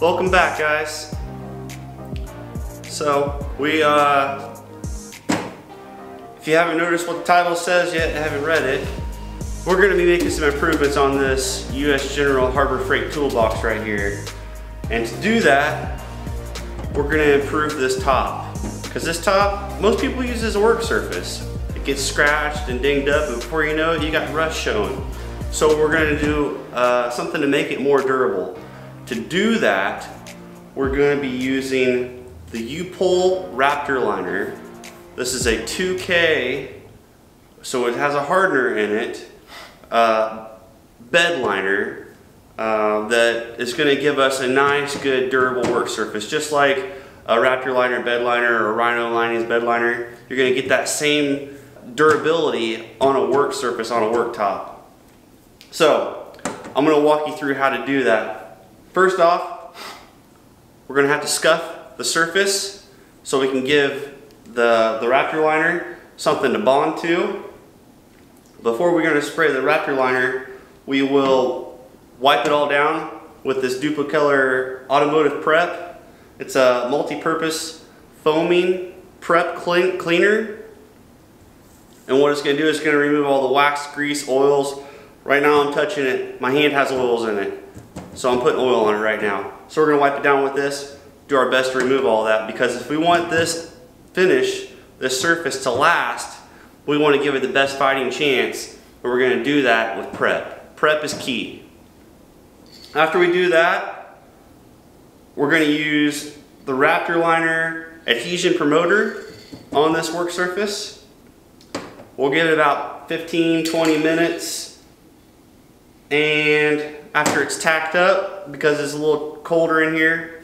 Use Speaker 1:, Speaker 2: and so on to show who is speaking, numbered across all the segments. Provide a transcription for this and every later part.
Speaker 1: Welcome back, guys. So we if you haven't noticed what the title says yet, haven't read it, we're going to be making some improvements on this U.S. General Harbor Freight toolbox right here. And to do that, we're going to improve this top. Because this top, most people use as a work surface. It gets scratched and dinged up, and before you know it, you got rust showing. So we're going to do something to make it more durable. To do that, we're going to be using the Upol Raptor Liner. This is a 2K, so it has a hardener in it, bed liner that is going to give us a nice, good, durable work surface. Just like a Raptor Liner bed liner or Rhino Linings bed liner, you're going to get that same durability on a work surface, on a work top. So I'm going to walk you through how to do that. First off, we're going to have to scuff the surface so we can give the Raptor Liner something to bond to. Before we're going to spray the Raptor Liner, we will wipe it all down with this Duplicolor Automotive Prep. It's a multi-purpose foaming prep cleaner. And what it's going to do is it's going to remove all the wax, grease, oils. Right now I'm touching it. My hand has oils in it. So I'm putting oil on it right now. So we're going to wipe it down with this, do our best to remove all that, because if we want this finish, this surface to last, we want to give it the best fighting chance, and we're going to do that with prep. Prep is key. After we do that, we're going to use the Raptor Liner Adhesion Promoter on this work surface. We'll give it about 15-20 minutes, and after it's tacked up, because it's a little colder in here,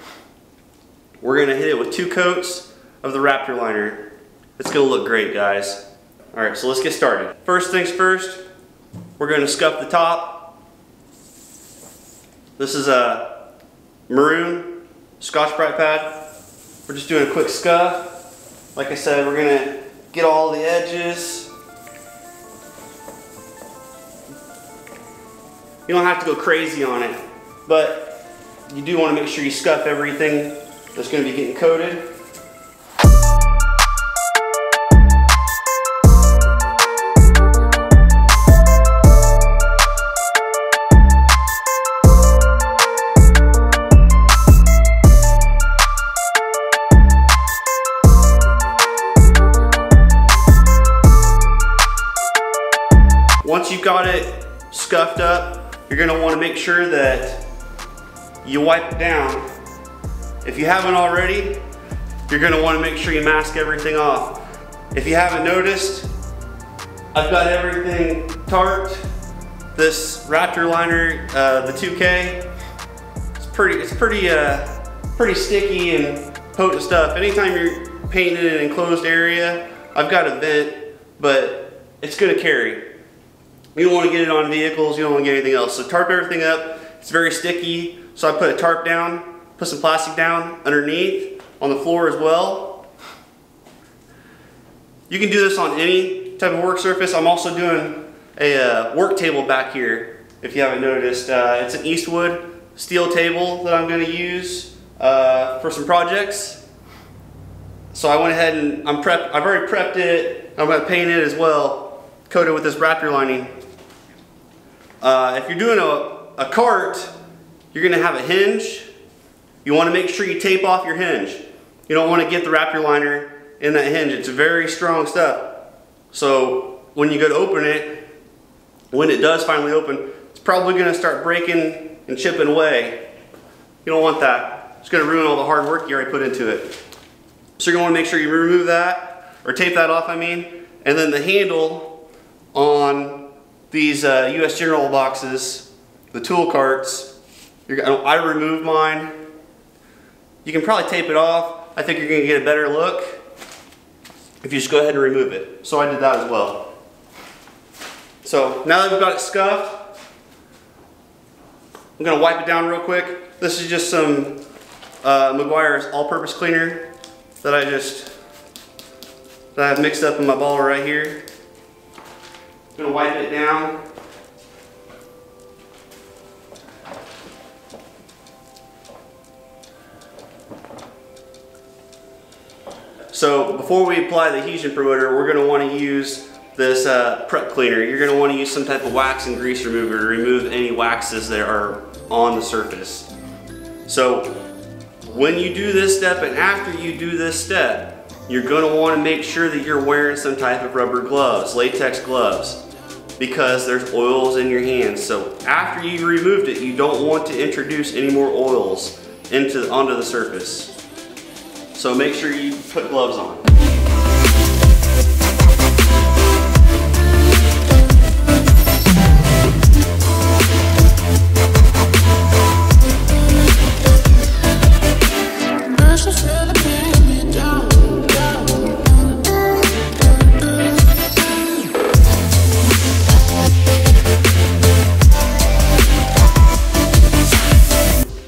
Speaker 1: we're going to hit it with 2 coats of the Raptor Liner. It's going to look great, guys. Alright, so let's get started. First things first, we're going to scuff the top. This is a maroon Scotch-Brite pad. We're just doing a quick scuff. Like I said, we're going to get all the edges. You don't have to go crazy on it, but you do want to make sure you scuff everything that's going to be getting coated. Once you've got it scuffed up, you're going to want to make sure that you wipe it down. If you haven't already, you're going to want to make sure you mask everything off. If you haven't noticed, I've got everything tarped. This Raptor Liner, the 2K, it's pretty sticky and potent stuff. Anytime you're painting in an enclosed area, I've got a vent, but it's going to carry. You don't want to get it on vehicles, you don't want to get anything else. So tarp everything up. It's very sticky, so I put a tarp down, put some plastic down underneath, on the floor as well. You can do this on any type of work surface. I'm also doing a work table back here, if you haven't noticed. It's an Eastwood steel table that I'm going to use for some projects. So I went ahead and I've already prepped it. I'm going to paint it as well, coat it with this Raptor lining. If you're doing a cart, you're going to have a hinge. You want to make sure you tape off your hinge. You don't want to get the Raptor Liner in that hinge. It's very strong stuff. So when you go to open it, when it does finally open, it's probably going to start breaking and chipping away. You don't want that. It's going to ruin all the hard work you already put into it. So you're going to want to make sure you remove that, or tape that off, I mean. And then the handle on these U.S. General boxes, the tool carts, I removed mine. You can probably tape it off. I think you're going to get a better look if you just go ahead and remove it. So I did that as well. So now that we've got it scuffed, I'm going to wipe it down real quick. This is just some Meguiar's all-purpose cleaner that I've mixed up in my bottle right here. I'm going to wipe it down. So before we apply the adhesion promoter, we're going to want to use this prep cleaner. You're going to want to use some type of wax and grease remover to remove any waxes that are on the surface. So when you do this step and after you do this step, you're going to want to make sure that you're wearing some type of rubber gloves, latex gloves, because there's oils in your hands. So after you removed it, you don't want to introduce any more oils onto the surface. So make sure you put gloves on.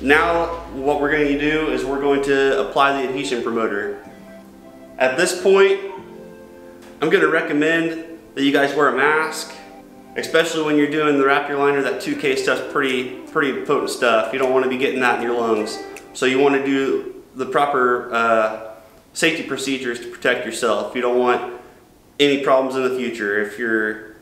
Speaker 1: Now what we're going to do is we're going to apply the adhesion promoter. At this point, I'm going to recommend that you guys wear a mask, especially when you're doing the Raptor Liner. That 2K stuff's pretty potent stuff. You don't want to be getting that in your lungs. So you want to do the proper safety procedures to protect yourself. You don't want any problems in the future. If you're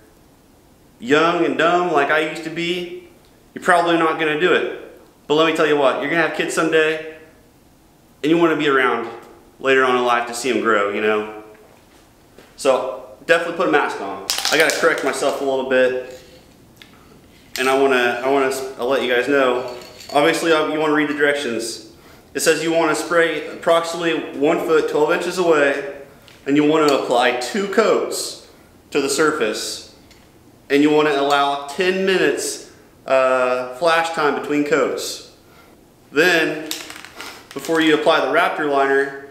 Speaker 1: young and dumb like I used to be, you're probably not going to do it. But let me tell you what, you're going to have kids someday, and you want to be around later on in life to see them grow, you know? So definitely put a mask on. I got to correct myself a little bit, and I'll let you guys know. Obviously, you want to read the directions. It says you want to spray approximately 1 foot, 12 inches away, and you want to apply 2 coats to the surface, and you want to allow 10 minutes flash time between coats. Then, before you apply the Raptor Liner,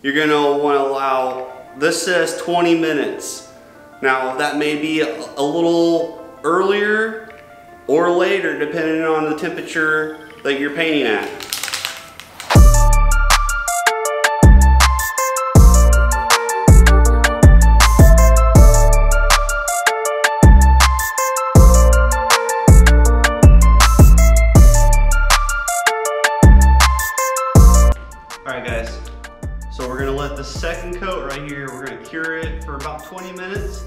Speaker 1: you're going to want to allow, this says 20 minutes. Now that may be a little earlier or later depending on the temperature that you're painting at. Alright guys, so we're going to let the second coat right here, we're going to cure it for about 20 minutes,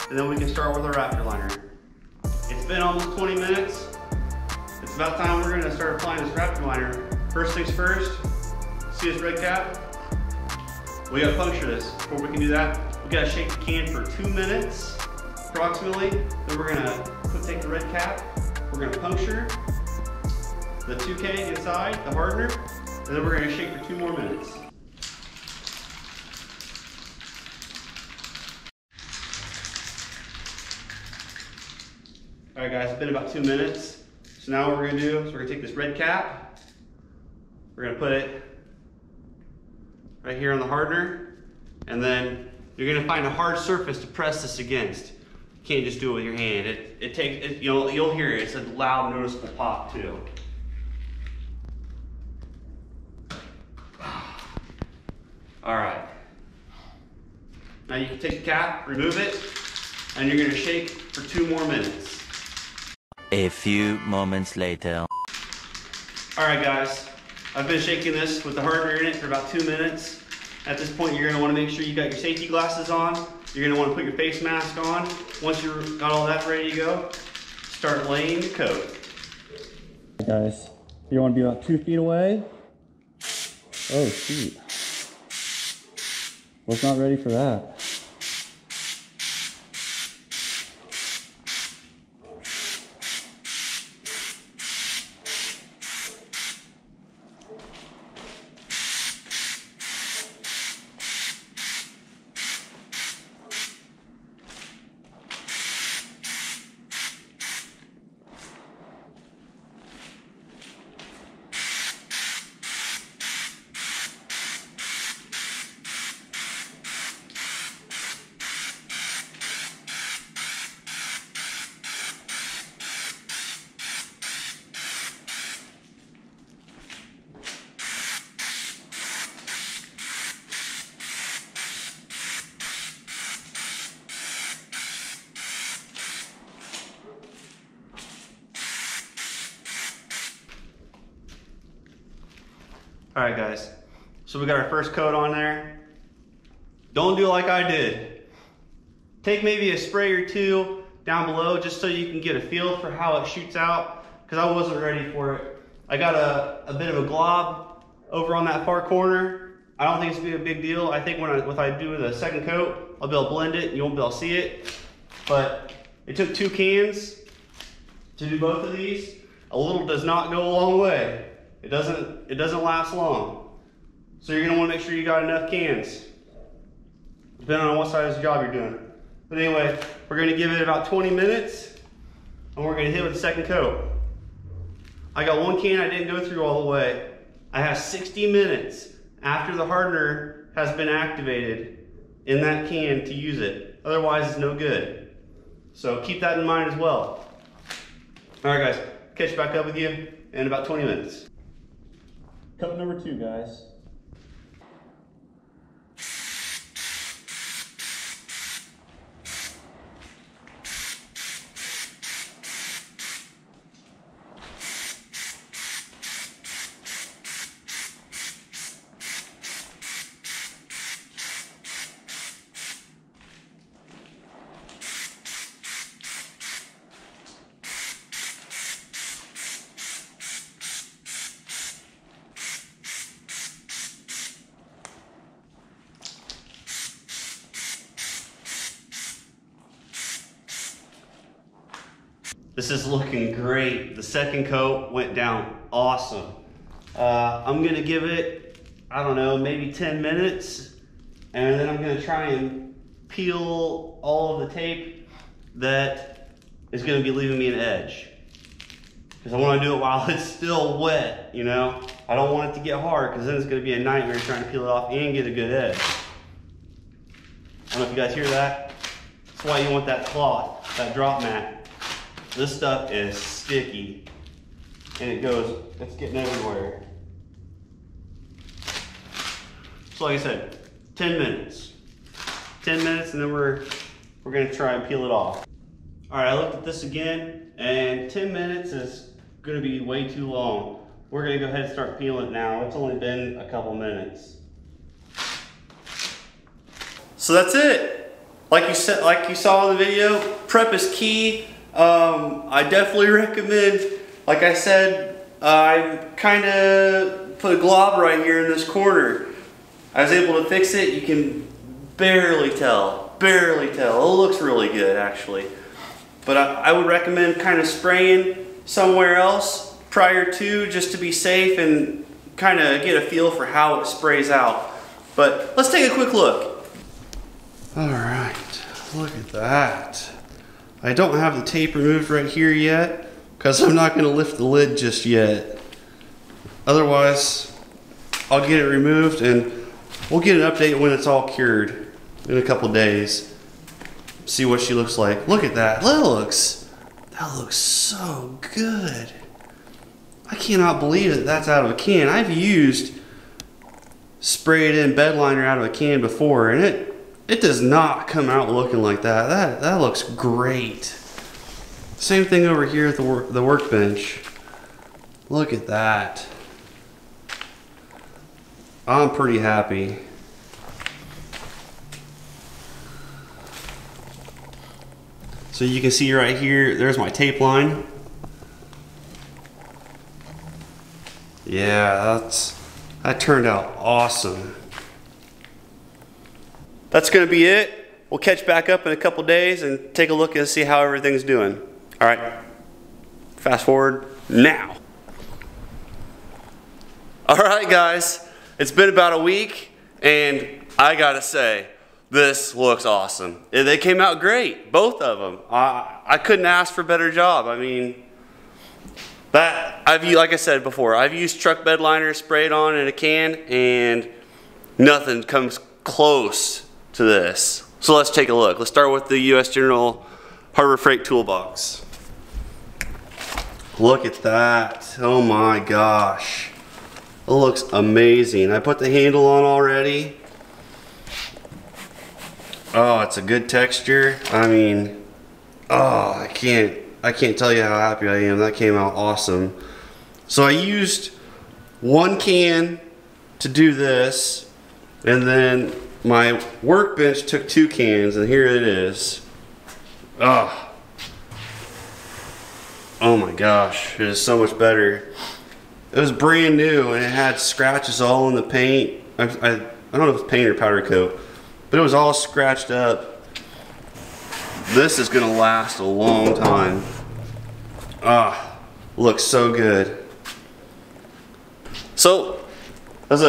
Speaker 1: and then we can start with our Raptor Liner. It's been almost 20 minutes. It's about time we're going to start applying this Raptor Liner. First things first, see this red cap? We got to puncture this. Before we can do that, we got to shake the can for 2 minutes, approximately. Then we're going to take the red cap, we're going to puncture the 2K inside, the hardener, and then we're going to shake for 2 more minutes. Alright guys, it's been about 2 minutes. So now what we're going to do is we're going to take this red cap, we're going to put it right here on the hardener, and then you're going to find a hard surface to press this against. You can't just do it with your hand. You'll hear it. It's a loud, noticeable pop too. Alright. Now you can take the cap, remove it, and you're going to shake for 2 more minutes.
Speaker 2: A few moments later.
Speaker 1: Alright guys, I've been shaking this with the hardener in it for about 2 minutes. At this point you're going to want to make sure you got your safety glasses on. You're going to want to put your face mask on. Once you've got all that ready to go, start laying the coat.
Speaker 3: Guys, you want to be about 2 feet away. Oh shoot. Was not ready for that.
Speaker 1: Alright guys, so we got our first coat on there. don't do like I did. Take maybe a spray or two down below just so you can get a feel for how it shoots out, because I wasn't ready for it. I got a bit of a glob over on that far corner. I don't think it's gonna be a big deal. I think if I do the second coat, I'll be able to blend it and you won't be able to see it. But it took 2 cans to do both of these. A little does not go a long way. It doesn't last long. So you're gonna wanna make sure you got enough cans, depending on what size job you're doing. But anyway, we're gonna give it about 20 minutes and we're gonna hit with the second coat. I got 1 can I didn't go through all the way. I have 60 minutes after the hardener has been activated in that can to use it. Otherwise, it's no good. So keep that in mind as well. All right, guys, catch back up with you in about 20 minutes.
Speaker 3: Coat number 2, guys.
Speaker 1: This is looking great. The second coat went down awesome. I'm gonna give it, I don't know, maybe 10 minutes, and then I'm gonna try and peel all of the tape that is gonna be leaving me an edge. Because I wanna do it while it's still wet, you know? I don't want it to get hard, because then it's gonna be a nightmare trying to peel it off and get a good edge. I don't know if you guys hear that. That's why you want that cloth, that drop mat. This stuff is sticky and it's getting everywhere. So like I said, 10 minutes. 10 minutes and then we're gonna try and peel it off. All right, I looked at this again and 10 minutes is gonna be way too long. We're gonna go ahead and start peeling it now. It's only been a couple minutes. So that's it. Like you saw in the video, prep is key. I definitely recommend, like I said, I kind of put a glob right here in this corner. I was able to fix it. You can barely tell. It looks really good actually. But I would recommend kind of spraying somewhere else prior to, just to be safe and kind of get a feel for how it sprays out. But let's take a quick look. All right, look at that. I don't have the tape removed right here yet because I'm not going to lift the lid just yet. Otherwise, I'll get it removed and we'll get an update when it's all cured in a couple days. See what she looks like. Look at that. That looks so good. I cannot believe that that's out of a can. I've used sprayed in bed liner out of a can before and it does not come out looking like that. That looks great. Same thing over here at the workbench. Look at that. I'm pretty happy. So you can see right here, there's my tape line. Yeah, that turned out awesome. That's gonna be it. We'll catch back up in a couple days and take a look and see how everything's doing. All right, fast forward now. All right, guys, it's been about a week and I gotta say, this looks awesome. They came out great, both of them. I couldn't ask for a better job. I mean, like I said before, I've used truck bed liner sprayed on in a can and nothing comes close to this. So let's take a look. Let's start with the US General Harbor Freight Toolbox. Look at that. Oh my gosh. It looks amazing. I put the handle on already. Oh, it's a good texture. I mean, oh, I can't tell you how happy I am. That came out awesome. So I used 1 can to do this, and then my workbench took 2 cans, and here it is. Oh my gosh, it is so much better. It was brand new, and it had scratches all in the paint. I don't know if it's paint or powder coat, but it was all scratched up. This is gonna last a long time. Looks so good. So, as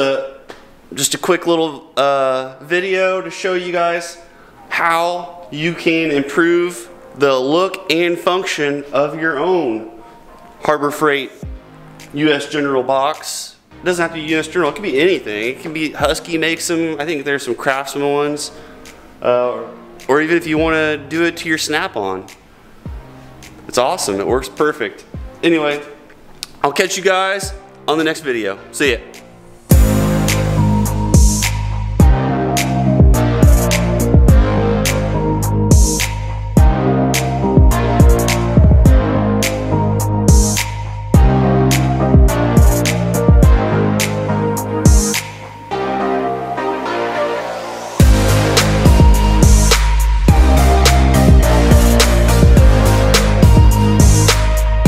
Speaker 1: just a quick little video to show you guys how you can improve the look and function of your own Harbor Freight US General box. It doesn't have to be US General, it can be anything. It can be Husky makes them. I think there's some Craftsman ones. Or even if you want to do it to your Snap-on. It's awesome, it works perfect. Anyway, I'll catch you guys on the next video. See ya.